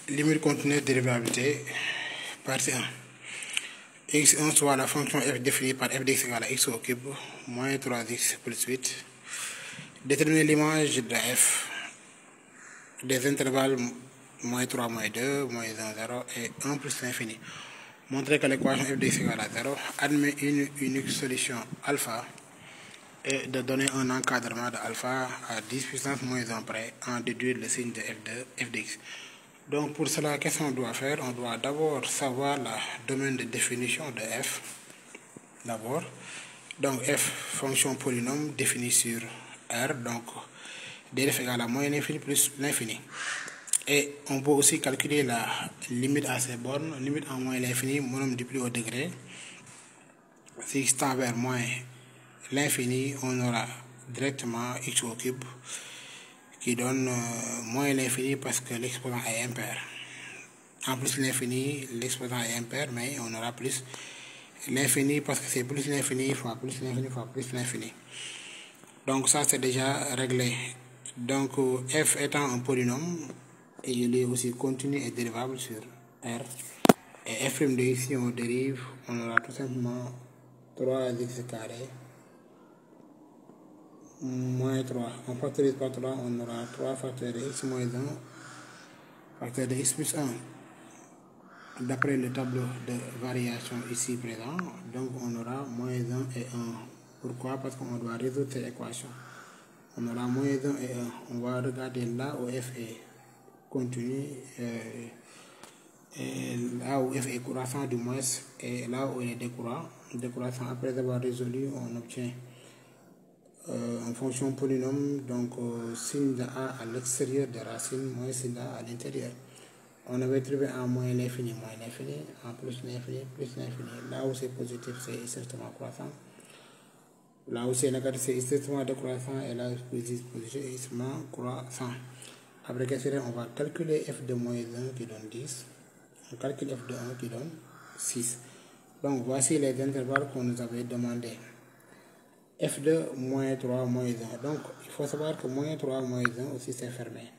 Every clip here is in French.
Limite continue de dérivabilité, partie 1. x1 soit la fonction f définie par f de x égale à x au cube moins 3x plus 8. Déterminer l'image de f des intervalles moins 3, moins 2, moins 1, 0 et 1 plus l'infini. Montrer que l'équation f de x égale à 0 admet une unique solution alpha et de donner un encadrement de alpha à 10 puissance moins 1 près en déduire le signe de f de x. Donc pour cela, qu'est-ce qu'on doit faire? On doit d'abord savoir le domaine de définition de f. D'abord, donc f, fonction polynôme définie sur R, donc df égale à moins l'infini plus l'infini. Et on peut aussi calculer la limite à ces bornes, limite en moins l'infini, monome du plus haut degré. Si x tend vers moins l'infini, on aura directement x au cube qui donne moins l'infini parce que l'exposant est impair. En plus l'infini, l'exposant est impair, mais on aura plus l'infini parce que c'est plus l'infini fois plus l'infini fois plus l'infini. Donc ça c'est déjà réglé. Donc f étant un polynôme, et il est aussi continu et dérivable sur R. Et f' de x, si on dérive, on aura tout simplement 3x carré moins 3. On factorise par 3, on aura 3 facteurs de x moins 1 facteur de x plus 1. D'après le tableau de variation ici présent, donc on aura moins 1 et 1. Pourquoi? Parce qu'on doit résoudre cette équation. On aura moins 1 et 1. On va regarder là où f est continu, et là où f est croissant du moins, et là où il est décroissant. Après avoir résolu, on obtient en fonction polynôme, donc signe de a à l'extérieur des racines moins signe de a à l'intérieur. On avait trouvé en moins l'infini, en plus l'infini, plus l'infini. Là où c'est positif, c'est strictement croissant. Là où c'est négatif, c'est strictement décroissant. Et là où c'est positif, c'est strictement croissant. Après, qu'est-ce qu'on va calculer f de moins 1 qui donne 10. On calcule f de 1 qui donne 6. Donc, voici les intervalles qu'on nous avait demandé. F de moins 3, moins 1. Donc, il faut savoir que moins 3, moins 1 aussi c'est fermé.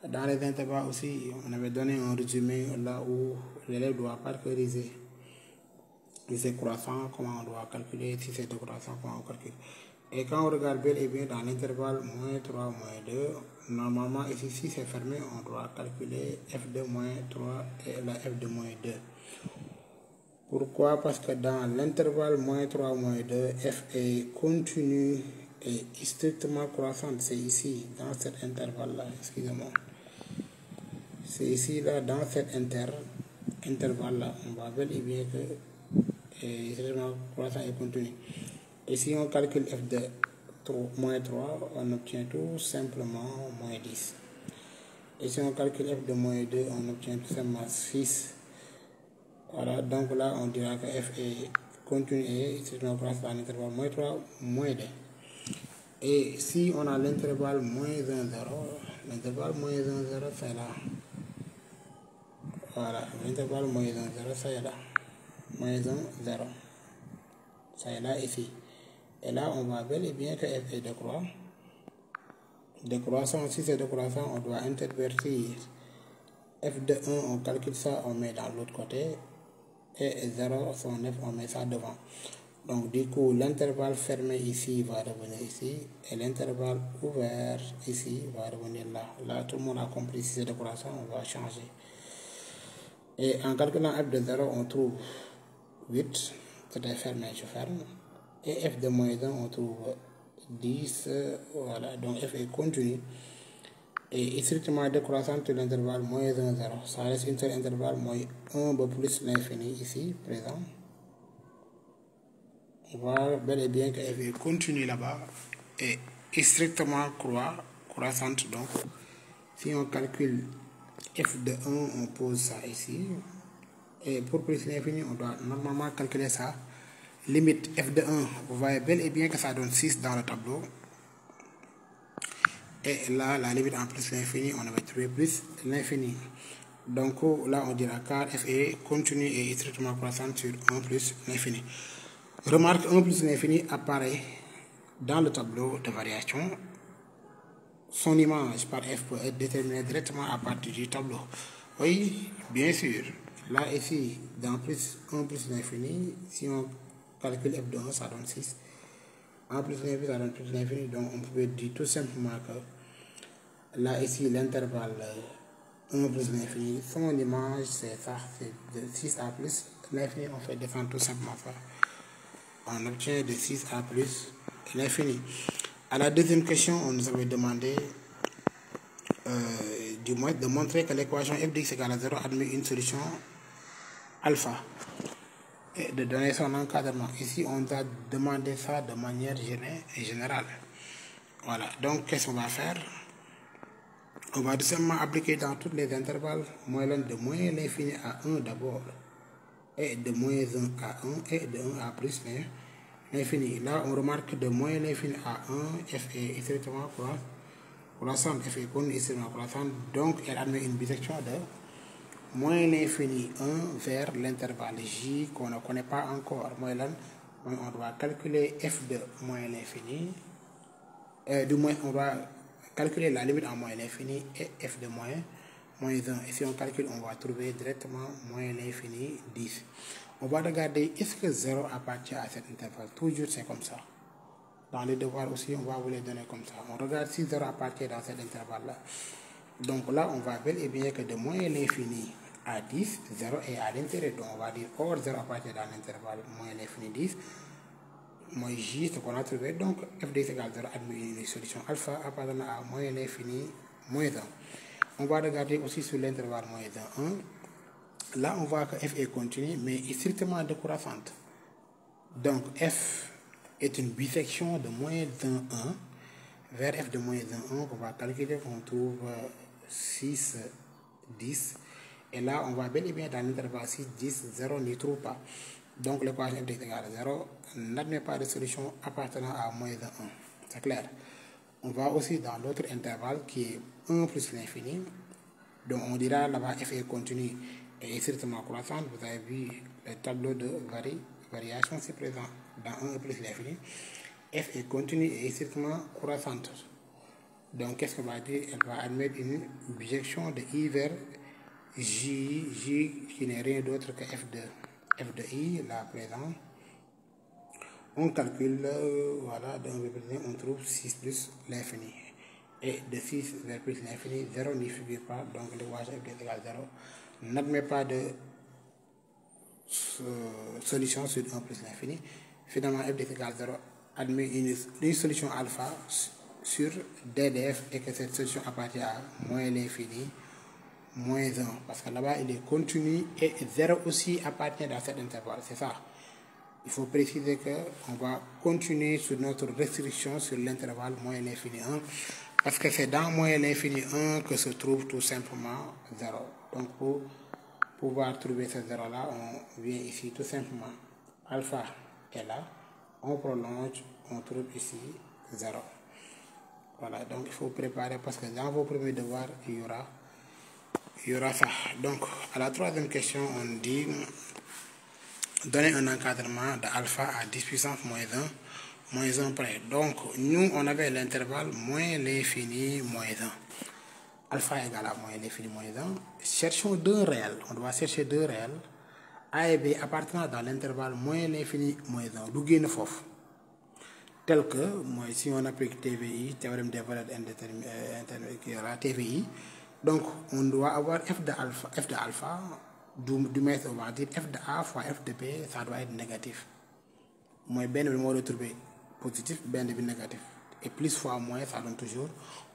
Dans les intervalles aussi, on avait donné un résumé là où l'élève doit parcuriser. Si c'est croissant, comment on doit calculer. Si c'est décroissant, comment on calcule. Et quand on regarde bien et bien dans l'intervalle moins 3, moins 2, normalement ici, si c'est fermé, on doit calculer f de moins 3 et la f de moins 2. Pourquoi? Parce que dans l'intervalle moins 3, moins 2, f est continu et strictement croissante. C'est ici, dans cet intervalle-là, excusez-moi. C'est ici, là, dans cet intervalle-là, on voit bel et bien que est strictement croissant et continu. Et si on calcule f de moins 3, on obtient tout simplement moins 10. Et si on calcule f de moins 2, on obtient tout simplement 6. Voilà, donc là, on dira que f est continu et strictement croissant dans l'intervalle moins 3, moins 2. Et si on a l'intervalle moins 1, 0, l'intervalle moins 1, 0, c'est là. Voilà, l'intervalle moins 1, 0, ça est là. Moins 1, 0. Ça est là, ici. Et là, on voit bel et bien que f est décroissant. Si c'est décroissant, on doit intervertir. F de 1, on calcule ça, on met dans l'autre côté. Et 0, son f, on met ça devant. Donc, du coup, l'intervalle fermé ici va revenir ici. Et l'intervalle ouvert ici va revenir là. Là, tout le monde a compris. Si c'est décroissant, on va changer. Et en calculant f de 0, on trouve 8. C'était fermé, je ferme. Et f de moins 1, on trouve 10. Voilà, donc f est continu. Et strictement décroissante sur l'intervalle moins 1, 0. Ça reste une seule intervalle moins 1 plus l'infini ici, présent. On voit bel et bien que f est continu là-bas. Et strictement croissante. Donc, si on calcule f de 1, on pose ça ici. Et pour plus l'infini, on doit normalement calculer ça. Limite f de 1, vous voyez bel et bien que ça donne 6 dans le tableau. Et là, la limite en plus l'infini, on avait trouvé plus l'infini. Donc là, on dira car f est continu et strictement croissante sur 1 plus l'infini. Remarque, 1 plus l'infini apparaît dans le tableau de variation. Son image par f peut être déterminée directement à partir du tableau. Oui, bien sûr. Là, ici, dans plus 1 plus l'infini, si on calcule f de 1, ça donne 6. 1 plus l'infini, ça donne plus l'infini. Donc, on peut dire tout simplement que là, ici, l'intervalle 1 plus l'infini, son image, c'est ça, c'est de 6 à plus l'infini. On fait descendre tout simplement ça. On obtient de 6 à plus l'infini. À la deuxième question, on nous avait demandé du moins de montrer que l'équation f de x égale à 0 admet une solution alpha et de donner son encadrement. Ici, on a demandé ça de manière générale. Voilà, donc qu'est-ce qu'on va faire? On va tout simplement appliquer dans tous les intervalles moyenne de moins l'infini à 1 d'abord, et de moins 1 à 1, et de 1 à plus l'infini. Là, on remarque de moins l'infini à 1, f est strictement croissante, f est connue strictement croissante, donc elle admet une bisection de moins l'infini 1 vers l'intervalle j qu'on ne connaît pas encore. On doit calculer f de moins l'infini, du moins on va calculer la limite en moins l'infini et f de moins 1. Et si on calcule, on va trouver directement moins l'infini 10. On va regarder est-ce que 0 appartient à cet intervalle. Toujours c'est comme ça. Dans les devoirs aussi, on va vous les donner comme ça. On regarde si 0 appartient dans cet intervalle-là. Donc là, on va bel et bien que de moins l'infini à 10, 0 est à l'intérieur. Donc on va dire or 0 appartient dans l'intervalle moins l'infini 10, moins j, ce qu'on a trouvé. Donc f de x égale 0 admet une solution alpha appartenant à moins l'infini moins 1. On va regarder aussi sur l'intervalle moins 1. Là, on voit que f est continue, mais est strictement décroissante. Donc f est une bisection de moins 1, 1 vers f de moins 1, 1 qu'on va calculer, on trouve 6, 10. Et là, on va bel et bien dans l'intervalle 6, 10, 0 n'y trouve pas. Donc l'équation f de x égale 0 n'admet pas de solution appartenant à moins 1, 1. C'est clair. On va aussi dans l'autre intervalle qui est 1 plus l'infini. Donc on dira là-bas f est continue et est strictement croissante. Vous avez vu le tableau de variation, c'est présent dans 1 plus l'infini. F est continue et est strictement croissante. Donc qu'est-ce qu'on va dire? Elle va admettre une bisection de i vers j qui n'est rien d'autre que f de i, là présent. On calcule, voilà, de 1 vers plus 1, on trouve 6 plus l'infini. Et de 6 vers plus l'infini, 0 n'y figure pas, donc l'équation f de x égale 0 n'admet pas de solution sur 1 plus l'infini. Finalement, f de x égale 0 admet une solution alpha sur ddf et que cette solution appartient à moins l'infini moins 1. Parce que là-bas, il est continu et 0 aussi appartient dans cet intervalle. C'est ça. Il faut préciser qu'on va continuer sur notre restriction sur l'intervalle moins l'infini 1. Parce que c'est dans moins l'infini 1 que se trouve tout simplement 0. Donc pour pouvoir trouver ce 0-là, on vient ici tout simplement. Alpha est là. On prolonge, on trouve ici 0. Voilà, donc il faut préparer parce que dans vos premiers devoirs, il y aura ça. Donc à la troisième question, on dit donner un encadrement de alpha à 10 puissance moins 1 près. Donc nous, on avait l'intervalle moins l'infini moins 1. Alpha égale à moins l'infini moins 1. Cherchons deux réels. On doit chercher deux réels. A et B appartenant dans l'intervalle moins l'infini moins 1. D'où gagne fof. Tel que, moi, si on applique TVI, théorème des valeurs indéterminées, TVI, donc on doit avoir f de alpha, du maître, on va dire f de A fois f de B, ça doit être négatif. Moi, ben le mot retrouvé positif, ben de négatif. Et plus fois moins, ça donne toujours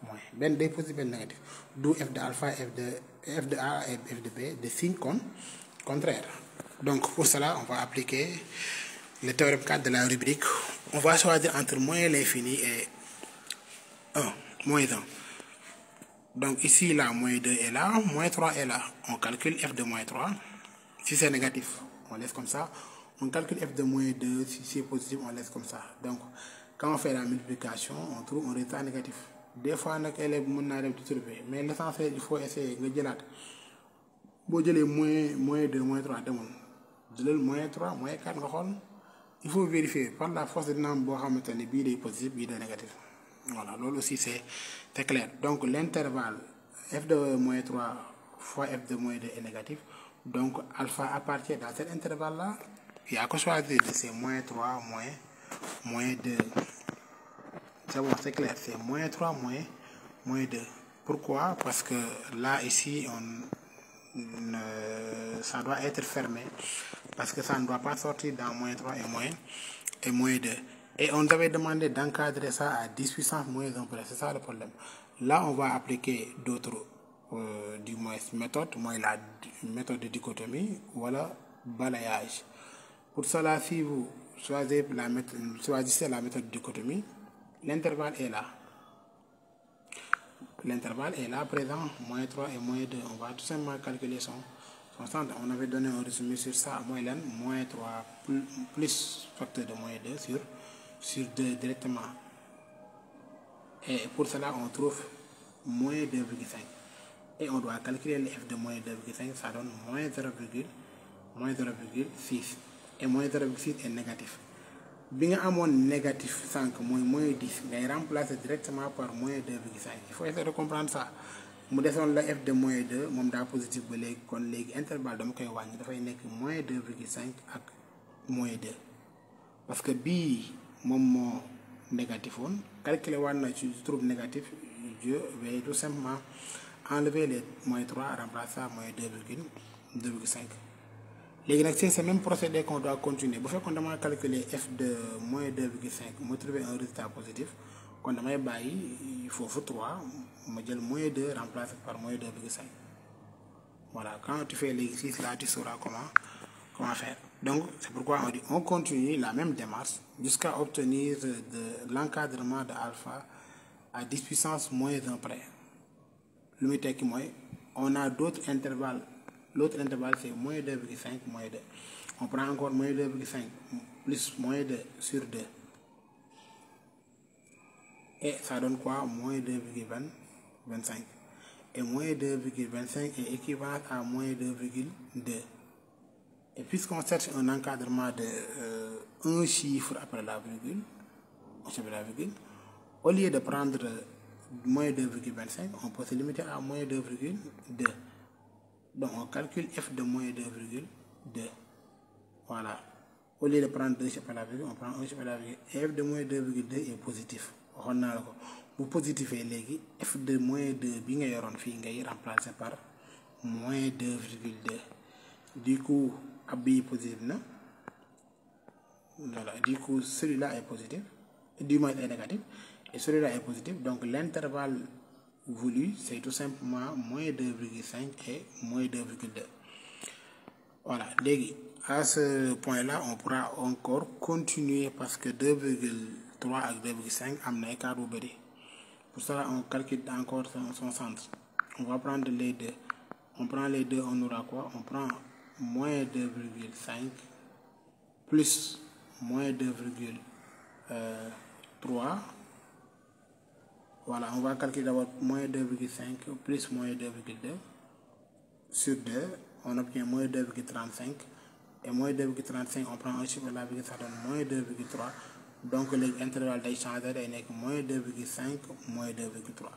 moins. Ben de positif, ben négatif. D'où f de alpha, f de A et f de B, de signe contraire. Donc pour cela, on va appliquer le théorème 4 de la rubrique. On va choisir entre moins l'infini et 1, moins 1. Donc ici, là, moins 2 est là, moins 3 est là. On calcule f de moins 3. Si c'est négatif, on laisse comme ça. On calcule f de moins 2. Si c'est positif, on laisse comme ça. Donc, quand on fait la multiplication, on trouve un résultat négatif. Des fois, on élève mon trouver. Mais l'essentiel, il faut essayer de dire si j'ai moins 2, moins 3, moins 3, moins 4, il faut vérifier par la force de nombre, il est positif, il est négatif. Voilà, là aussi c'est clair. Donc l'intervalle f de moins 3 fois f de moins 2 est négatif. Donc alpha appartient dans cet intervalle-là. Il n'y a que choisir de ces moins 3, moins 2. C'est bon, c'est clair, c'est moins 3, moins 2. Pourquoi? Parce que là, ici, ça doit être fermé. Parce que ça ne doit pas sortir dans moins 3 et moins 2. Et on nous avait demandé d'encadrer ça à 10 puissance moins 1 près. C'est ça le problème. Là, on va appliquer d'autres du moins méthodes, moins la méthode de dichotomie, voilà, balayage. Pour cela, si vous choisissez la méthode de dichotomie, l'intervalle est là. L'intervalle est là présent, moins 3 et moins 2. On va tout simplement calculer son centre. On avait donné un résumé sur ça, moins 3 plus facteur de moins 2 sur 2 directement. Et pour cela, on trouve moins 2,5. Et on doit calculer le f de moins 2,5, ça donne moins 0,6. Et moins 0,6 est négatif. Bien à mon négatif 5, moins 10, mais remplacer directement par moins 2,5. Il faut essayer de comprendre ça. Nous descendons le f de moins 2, mon da positif, kon légui intervalle dama koy wagn da fay nek moins 2,5 ak moins 2. Parce que bi mom mo négatif on, calculer wan na ci trouve négatif, je vais tout simplement enlever les moins 3, remplacer ça moins 2,5. C'est ce même procédé qu'on doit continuer. Si on doit calculer f de moins 2,5, on trouver un résultat positif. Quand on a il faut 3, on dire moins 2 remplacé par moins 2,5. Voilà, quand tu fais l'exercice là, tu sauras comment faire. Donc, c'est pourquoi on dit on continue la même démarche jusqu'à obtenir de l'encadrement de alpha à 10 puissance moins 1 près. Le métier qui on a d'autres intervalles. L'autre intervalle, c'est moins 2,5, moins 2. On prend encore moins 2,5 plus moins 2 sur 2. Et ça donne quoi? Moins 2,25. Et moins 2,25 est équivalent à moins 2,2. Et puisqu'on cherche un encadrement de un chiffre après la virgule, au lieu de prendre moins 2,25, on peut se limiter à moins 2,2. Donc on calcule f de moins 2,2. Voilà. Au lieu de prendre 2 chiffres à la virgule, on prend un chiffre à la virgule. F de moins 2,2 est positif. On a le positif est léegi f de moins 2 bi nga yoron fi ngay remplacer par moins 2,2. Du coup, abi positif na. Voilà. Du coup, celui-là est positif. Du moins est négatif. Et celui-là est positif. Donc l'intervalle voulu, c'est tout simplement moins 2,5 et moins 2,2. Voilà, à ce point-là, on pourra encore continuer parce que 2,3 et 2,5 ont un écart. Pour cela, on calcule encore son centre. On va prendre les deux. On prend les deux, on aura quoi? On prend moins 2,5 plus moins 2,3. Voilà, on va calculer d'abord moins 2,5 plus moins 2,2 sur 2, on obtient moins 2,35 et moins 2,35 on prend un chiffre là, ça donne moins 2,3. Donc l'intervalle est changé avec moins 2,5, moins 2,3.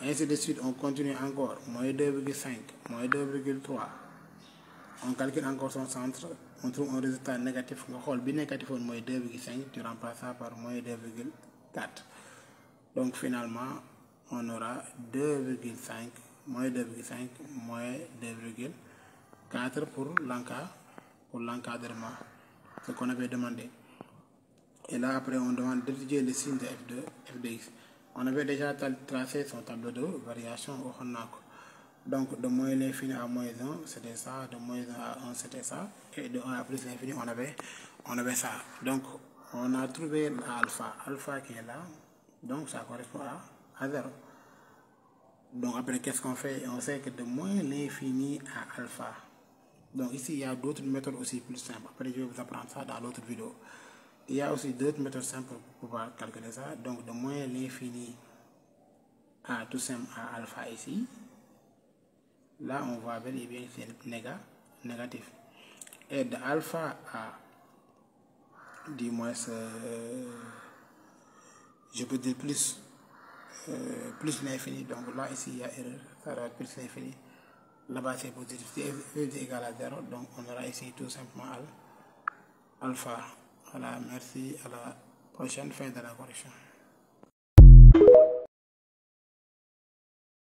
Ainsi de suite, on continue encore, moins 2,5, moins 2,3. On calcule encore son centre, on trouve un résultat négatif. Le négatif est moins 2,5, tu remplaces ça par moins 2,4. Donc finalement, on aura 2,5, moins 2,5, moins 2,4 pour l'encadrement, ce qu'on avait demandé. Et là, après, on demande d'étudier le signe de f de x. On avait déjà tracé son tableau de variation au Honako. Donc, de moins l'infini à moins 1, c'était ça. De moins 1 à 1, c'était ça. Et de 1 à plus l'infini, on avait ça. Donc, on a trouvé l'alpha. Alpha qui est là. Donc, ça correspond à 0. Donc, après, qu'est-ce qu'on fait? On sait que de moins l'infini à alpha. Donc, ici, il y a d'autres méthodes aussi plus simples. Après, je vais vous apprendre ça dans l'autre vidéo. Il y a aussi d'autres méthodes simples pour pouvoir calculer ça. Donc, de moins l'infini à tout simple à alpha ici. Là, on voit bel et bien que c'est négatif. Et de alpha à, du moins, je peux dire plus l'infini. Donc là, ici, il y a erreur. Ça va être plus l'infini. Là-bas c'est positif. Si f est égal à 0, donc on aura ici tout simplement alpha. Voilà, merci, à la prochaine, fin de la correction.